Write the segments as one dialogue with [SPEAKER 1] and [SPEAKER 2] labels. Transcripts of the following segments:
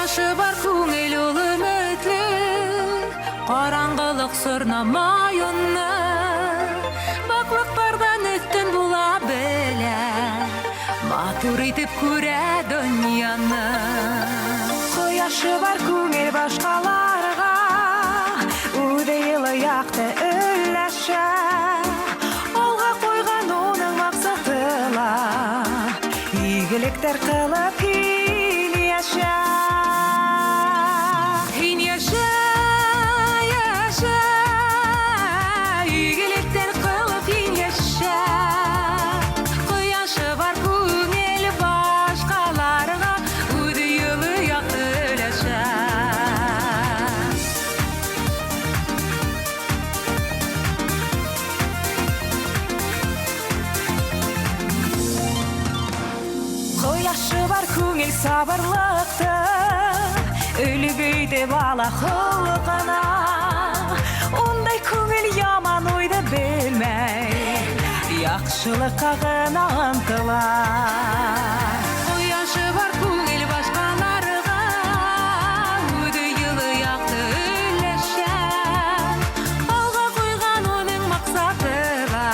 [SPEAKER 1] Кояшы бар күңел ул өметле, караңгылык сырнамай уны, баклыктардан өстен була белә, матур итеп күрә дөньяны.
[SPEAKER 2] Кояшы бар күңел башкаларга, үзе йылы якты өләшә, алга койган уның максатыла, игелектер кылып һин яшә.
[SPEAKER 1] Һин яшә, яшә, игелектер кылып һин яшә. Кояшы бар күңел башкаларга, үзе йылы якты өләшә.
[SPEAKER 2] Кояшы бар күңел сабырлыкты, үлгөйдө бала холкына, ондай күңел яман уйды белмей, яхшылыкка гына ынтыла.
[SPEAKER 1] Кояшы бар күңел башкаларга, үзе йылы якты өләшә, алга койган уның максатыга,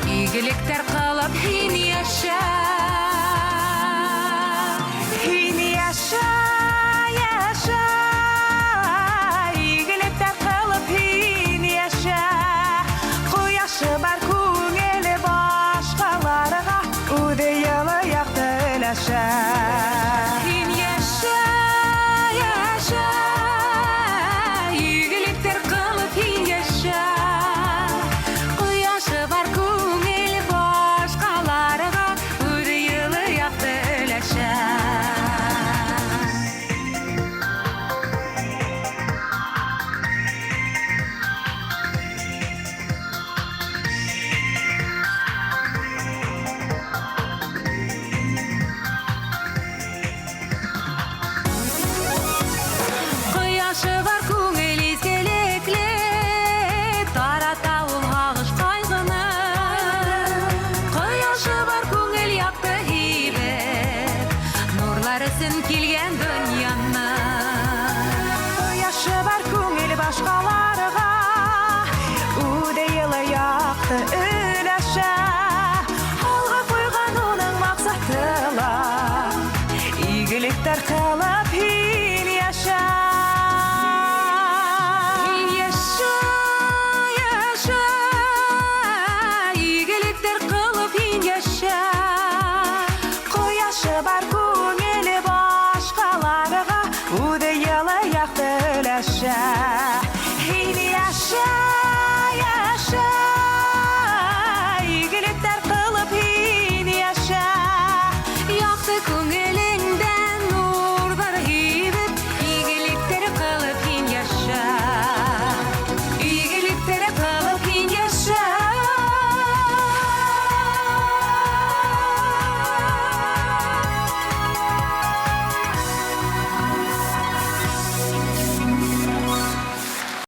[SPEAKER 1] игелектер кылып һин яшә.
[SPEAKER 2] Һин яшә, яшә, игелектер кылып һин яшә. Кояшы бар күңел башкаларга, үзе йылы якты өләшә.
[SPEAKER 1] Һин яшә, яшә, игелектер кылып һин яшә. Кояшы бар күңел башкаларга, үзе йылы якты өләшә. Кояшы бар күңел изгелекле, тарата ул һагыш кайгыны. Кояшы бар күңел якты һибет, нурлар өсөн килгән дөньяны.
[SPEAKER 2] Кояшы бар күңел башкаларга, үзе йылы якты өләшә, алга койган уның максатыла, игелектер кылып һин яшә.
[SPEAKER 1] Һин яшә, яшә, игелектер кылып һин яшә.
[SPEAKER 2] Кояшы бар